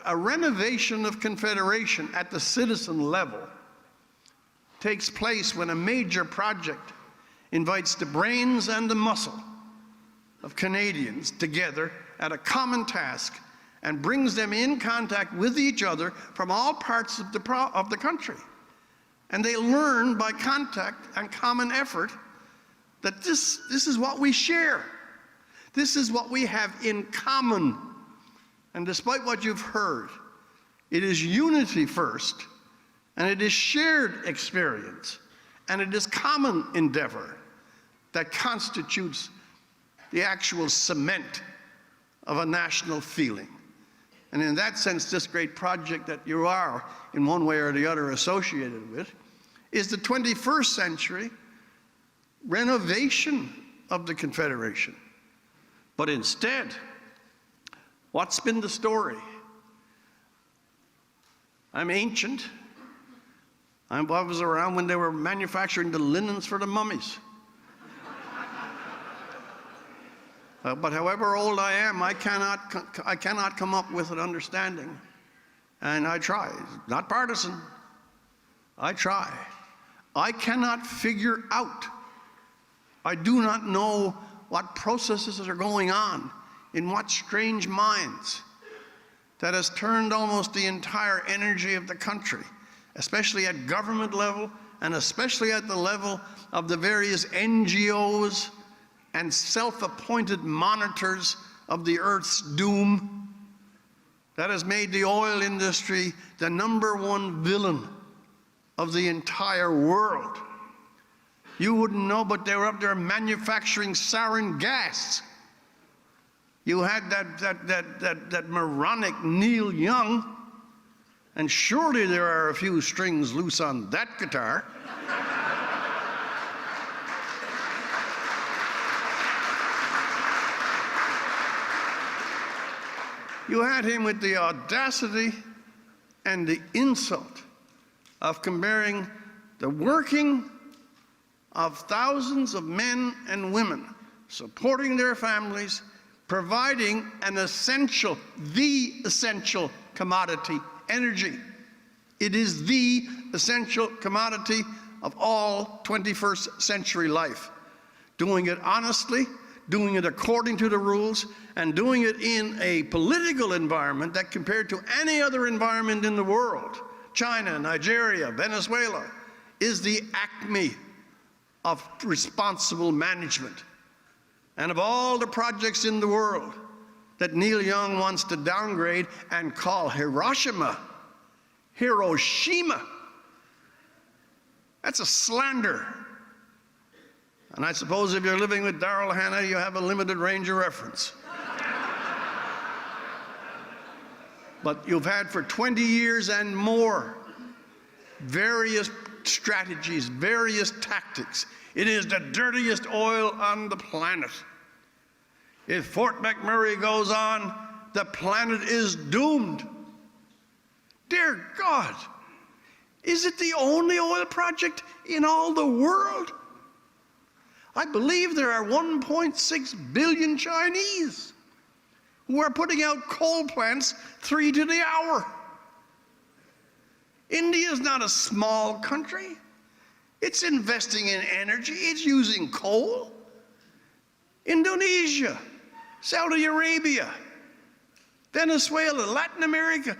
a renovation of Confederation at the citizen level takes place when a major project invites the brains and the muscle of Canadians together at a common task and brings them in contact with each other from all parts of the country. And they learn by contact and common effort that this is what we share. This is what we have in common. And despite what you've heard, it is unity first, and it is shared experience, and it is common endeavor that constitutes the actual cement of a national feeling. And in that sense, this great project that you are, in one way or the other, associated with, is the 21st century renovation of the Confederation. But instead, what's been the story? I'm ancient. I was around when they were manufacturing the linens for the mummies. But however old I am, I cannot come up with an understanding. And I try. Not partisan. I try. I cannot figure out. I do not know what processes are going on in what strange minds that has turned almost the entire energy of the country, especially at government level and especially at the level of the various NGOs and self-appointed monitors of the Earth's doom, that has made the oil industry the #1 villain of the entire world. You wouldn't know, but they were up there manufacturing sarin gas. You had that moronic Neil Young, and surely there are a few strings loose on that guitar. You had him with the audacity and the insult of comparing the working of thousands of men and women, supporting their families, providing an essential, the essential commodity, energy. It is the essential commodity of all 21st century life. Doing it honestly, doing it according to the rules, and doing it in a political environment that compared to any other environment in the world, China, Nigeria, Venezuela, is the acme of responsible management. And of all the projects in the world that Neil Young wants to downgrade and call Hiroshima, that's a slander. And I suppose if you're living with Daryl Hannah, you have a limited range of reference. But you've had for 20 years and more various strategies, various tactics. It is the dirtiest oil on the planet. If Fort McMurray goes on, the planet is doomed. Dear God, is it the only oil project in all the world? I believe there are 1.6 billion Chinese who are putting out coal plants 3 to the hour. India is not a small country. It's investing in energy. It's using coal. Indonesia, Saudi Arabia, Venezuela, Latin America.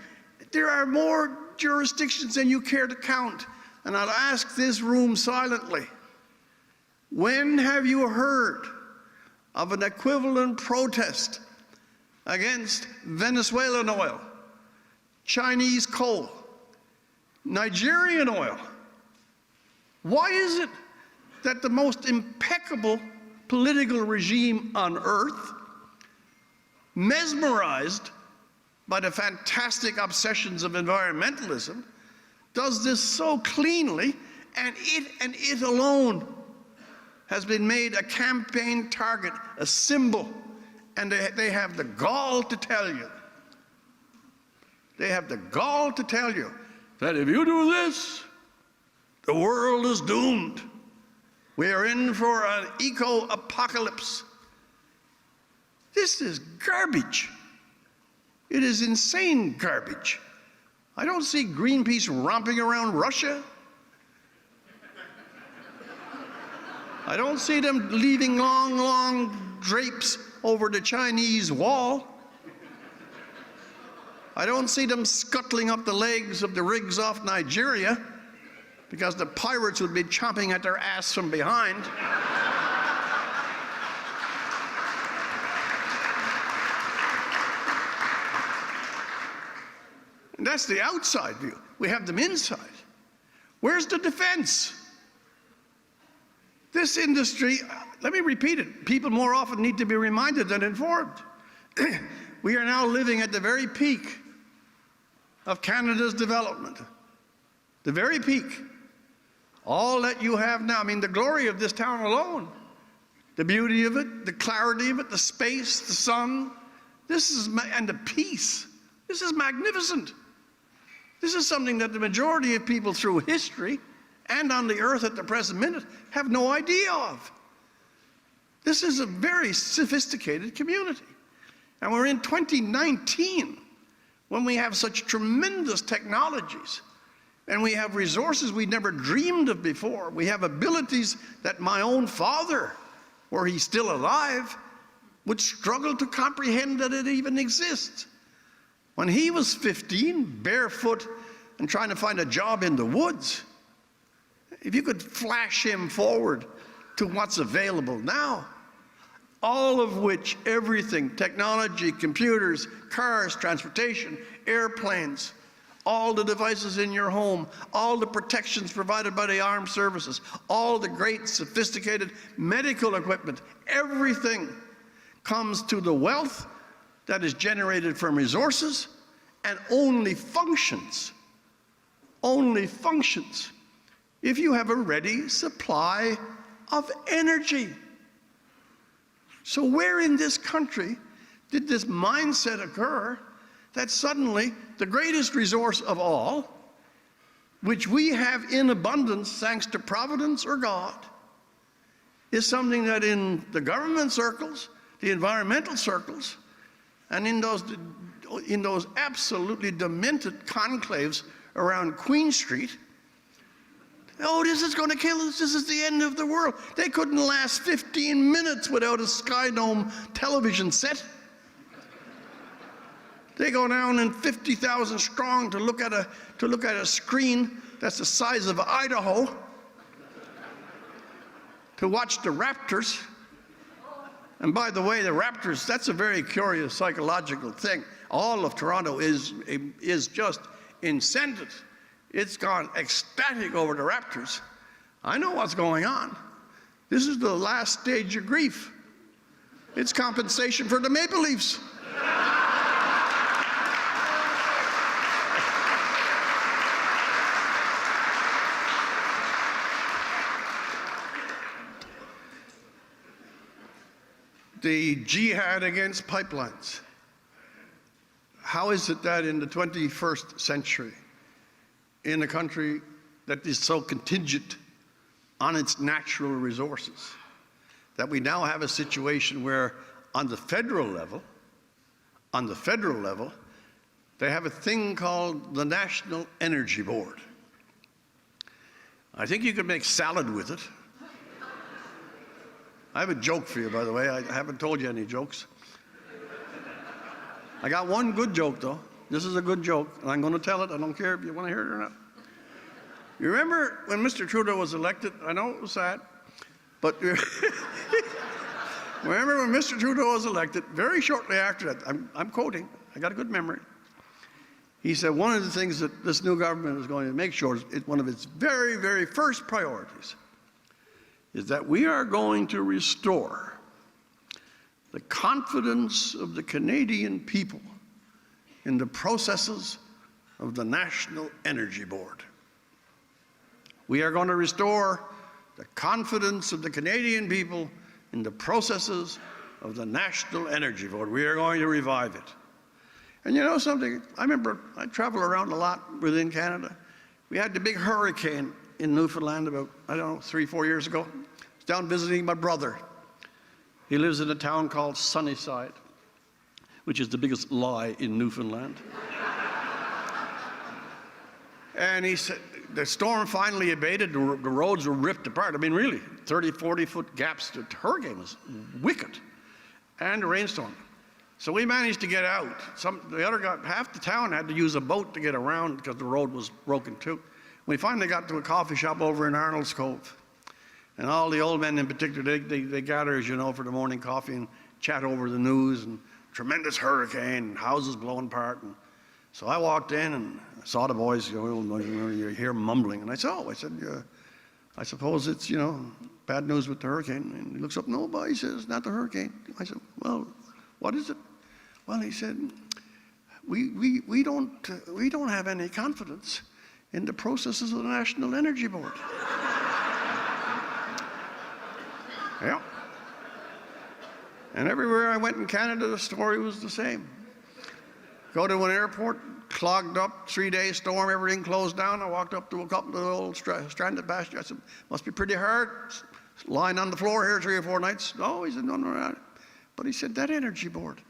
There are more jurisdictions than you care to count. And I'll ask this room silently. When have you heard of an equivalent protest against Venezuelan oil, Chinese coal, Nigerian oil? Why is it that the most impeccable political regime on earth, mesmerized by the fantastic obsessions of environmentalism, does this so cleanly, and it alone has been made a campaign target, a symbol, and they have the gall to tell you, that if you do this, the world is doomed. We are in for an eco-apocalypse. This is garbage. It is insane garbage. I don't see Greenpeace romping around Russia. I don't see them leaving long, long drapes over the Chinese wall. I don't see them scuttling up the legs of the rigs off Nigeria because the pirates would be chomping at their ass from behind. And that's the outside view. We have them inside. Where's the defense? This industry, let me repeat it, people more often need to be reminded than informed. We are now living at the very peak of Canada's development. The very peak. All that you have now, I mean, the glory of this town alone, the beauty of it, the clarity of it, the space, the sun, and the peace. This is magnificent. This is something that the majority of people through history and on the earth at the present minute have no idea of. This is a very sophisticated community. And we're in 2019 when we have such tremendous technologies and we have resources we never dreamed of before. We have abilities that my own father, were he still alive, would struggle to comprehend that it even exists. When he was 15, barefoot and trying to find a job in the woods, if you could flash him forward to what's available now, all of which, everything, technology, computers, cars, transportation, airplanes, all the devices in your home, all the protections provided by the armed services, all the great sophisticated medical equipment, everything comes to the wealth that is generated from resources and only functions if you have a ready supply of energy. So where in this country did this mindset occur that suddenly the greatest resource of all, which we have in abundance thanks to providence or God, is something that in the government circles, the environmental circles, and in those absolutely demented conclaves around Queen Street, oh, this is going to kill us. This is the end of the world. They couldn't last 15 minutes without a Sky Dome television set. They go down in 50,000 strong to look at a screen that's the size of Idaho to watch the Raptors. And by the way, the Raptors, that's a very curious psychological thing. All of Toronto is just incented. It's gone ecstatic over the Raptors. I know what's going on. This is the last stage of grief. It's compensation for the Maple Leafs. The jihad against pipelines. How is it that in the 21st century, in a country that is so contingent on its natural resources, that we now have a situation where on the federal level, they have a thing called the National Energy Board. I think you could make salad with it. I have a joke for you, by the way. I haven't told you any jokes. I got one good joke, though. This is a good joke, and I'm going to tell it. I don't care if you want to hear it or not. You remember when Mr. Trudeau was elected? I know it was sad, but remember when Mr. Trudeau was elected, very shortly after that, I'm quoting, I got a good memory. He said one of the things that this new government is going to make sure is one of its very, very first priorities is that we are going to restore the confidence of the Canadian people in the processes of the National Energy Board. We are going to restore the confidence of the Canadian people in the processes of the National Energy Board. We are going to revive it. And you know something? I remember I travel around a lot within Canada. We had the big hurricane in Newfoundland about, 3-4 years ago. I was down visiting my brother. He lives in a town called Sunnyside. which is the biggest lie in Newfoundland. And he said, the storm finally abated, the roads were ripped apart. I mean, really, 30, 40-foot gaps. The hurricane was wicked, and a rainstorm. So we managed to get out. Half the town had to use a boat to get around because the road was broken too. We finally got to a coffee shop over in Arnold's Cove. And all the old men in particular, they gather, as you know, for the morning coffee and chat over the news and tremendous hurricane and houses blowing apart. And so I walked in and saw the boys, you hear mumbling. And I said, I suppose it's, bad news with the hurricane. And he looks up, no, boy, he says, not the hurricane. I said, well, what is it? Well, he said, we don't have any confidence in the processes of the National Energy Board. Yeah. And everywhere I went in Canada, the story was the same. Go to an airport, clogged up, 3-day storm, everything closed down. I walked up to a couple of old stranded passengers. I said, must be pretty hard, lying on the floor here 3 or 4 nights. No, he said, no. But he said, that energy board,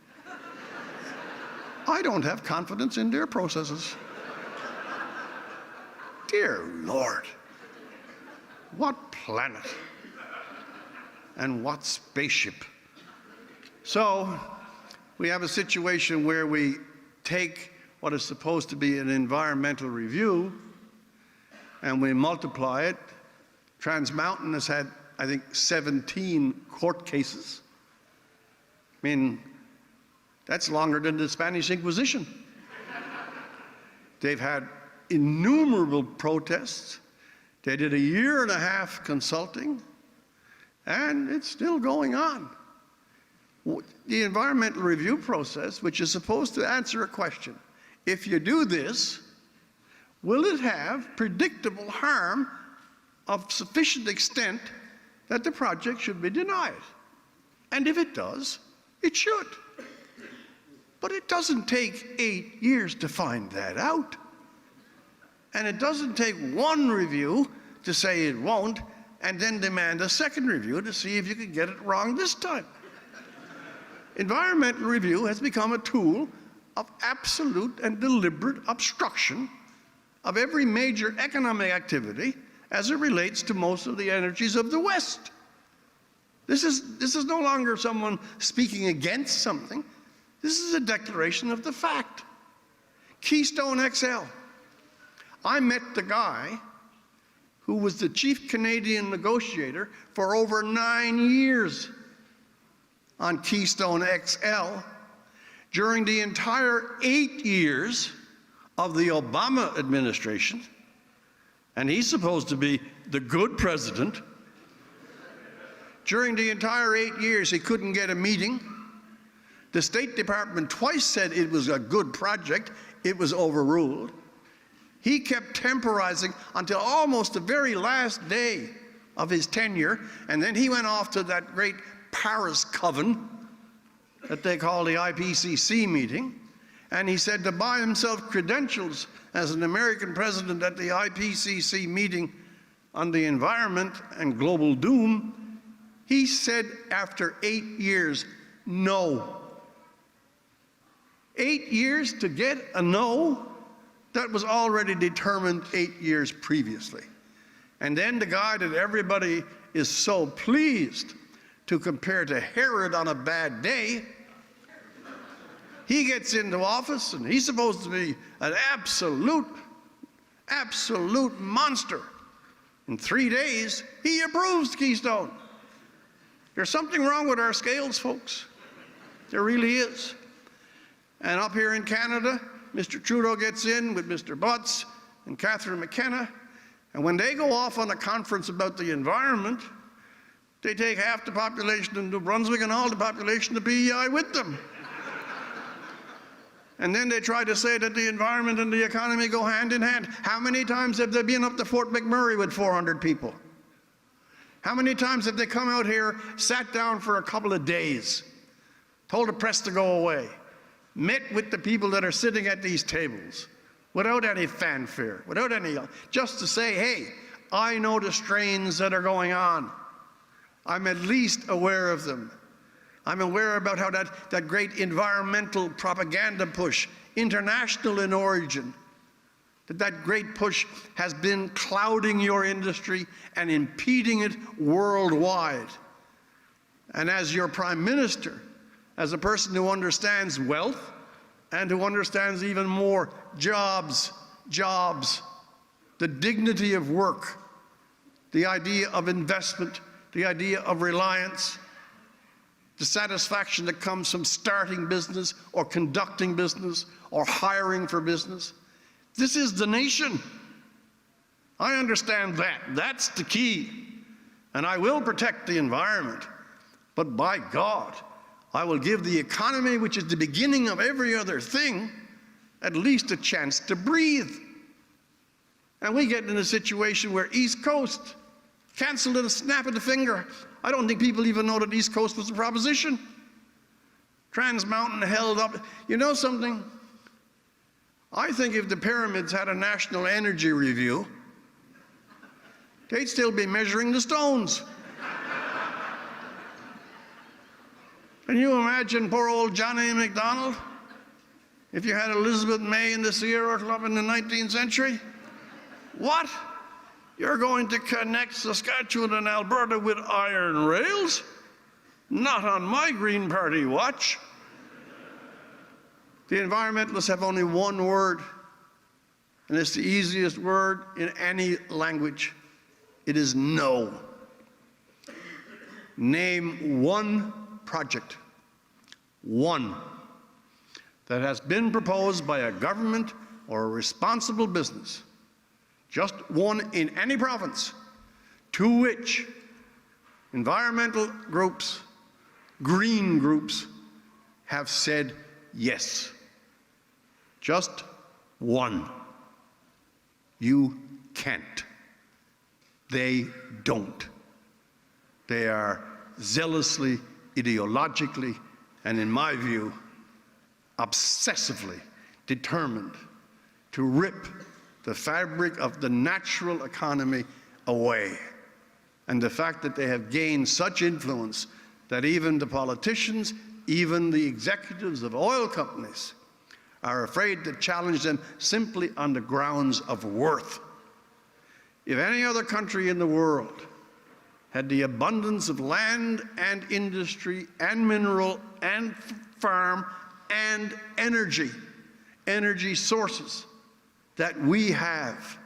I don't have confidence in their processes. Dear Lord, what planet and what spaceship? So we have a situation where we take what is supposed to be an environmental review and we multiply it. Trans Mountain has had, I think, 17 court cases. I mean, that's longer than the Spanish Inquisition. They've had innumerable protests. They did 1.5 years consulting, and it's still going on. The environmental review process, which is supposed to answer a question, if you do this, will it have predictable harm of sufficient extent that the project should be denied? And if it does, it should. But it doesn't take 8 years to find that out. And it doesn't take one review to say it won't, and then demand a second review to see if you can get it wrong this time. Environmental review has become a tool of absolute and deliberate obstruction of every major economic activity as it relates to most of the energies of the West. This is no longer someone speaking against something. This is a declaration of the fact. Keystone XL. I met the guy who was the chief Canadian negotiator for over 9 years on Keystone XL during the entire 8 years of the Obama administration, and he's supposed to be the good president. During the entire 8 years, he couldn't get a meeting. The State Department twice said it was a good project. It was overruled. He kept temporizing until almost the very last day of his tenure, and then he went off to that great Paris coven that they call the IPCC meeting, and he said to buy himself credentials as an American president at the IPCC meeting on the environment and global doom, he said after 8 years, no. 8 years to get a no? That was already determined 8 years previously. And then the guy that everybody is so pleased to compare to Herod on a bad day, he gets into office and he's supposed to be an absolute monster. In 3 days, he approves Keystone. There's something wrong with our scales, folks. There really is. And up here in Canada, Mr. Trudeau gets in with Mr. Butts and Catherine McKenna, and when they go off on a conference about the environment, they take half the population of New Brunswick and all the population of PEI with them. And then they try to say that the environment and the economy go hand in hand. How many times have they been up to Fort McMurray with 400 people? How many times have they come out here, sat down for a couple of days, told the press to go away, met with the people that are sitting at these tables without any fanfare, without any, just to say, hey, I know the strains that are going on. I'm at least aware of them. I'm aware about how that great environmental propaganda push, international in origin, that great push has been clouding your industry and impeding it worldwide. And as your Prime Minister, as a person who understands wealth and who understands even more jobs, the dignity of work, the idea of investment, the idea of reliance, the satisfaction that comes from starting business or conducting business or hiring for business. This is the nation. I understand that. That's the key. And I will protect the environment. But by God, I will give the economy, which is the beginning of every other thing, at least a chance to breathe. And we get in a situation where East Coast canceled at a snap of the finger. I don't think people even know that East Coast was a proposition. Trans Mountain held up. You know something? I think if the pyramids had a national energy review, they'd still be measuring the stones. Can you imagine poor old Johnny MacDonald? If you had Elizabeth May in the Sierra Club in the 19th century? What? You're going to connect Saskatchewan and Alberta with iron rails? Not on my Green Party watch. The environmentalists have only one word, and it's the easiest word in any language. It is no. Name one project, one, that has been proposed by a government or a responsible business, just one in any province, to which environmental groups, green groups, have said yes. Just one. You can't. They don't. They are zealously, ideologically, and in my view, obsessively determined to rip the fabric of the natural economy away. And the fact that they have gained such influence that even the politicians, even the executives of oil companies, are afraid to challenge them simply on the grounds of worth. If any other country in the world had the abundance of land and industry and mineral and farm and energy sources that we have,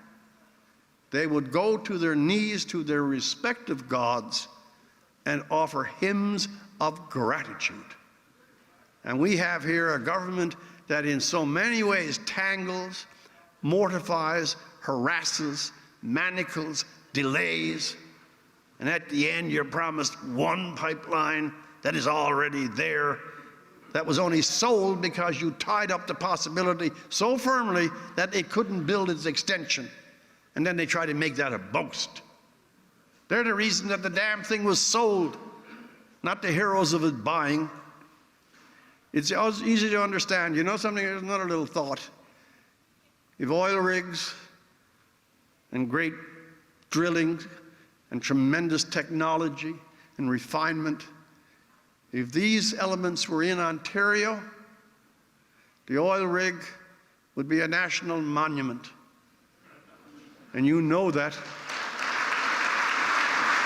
they would go to their knees to their respective gods and offer hymns of gratitude. And we have here a government that in so many ways tangles, mortifies, harasses, manacles, delays, and at the end you're promised one pipeline that is already there, that was only sold because you tied up the possibility so firmly that it couldn't build its extension. And then they try to make that a boast. They're the reason that the damn thing was sold, not the heroes of it buying. It's easy to understand. You know something? There's another little thought. If oil rigs and great drilling and tremendous technology and refinement, if these elements were in Ontario, the oil rig would be a national monument. And you know that.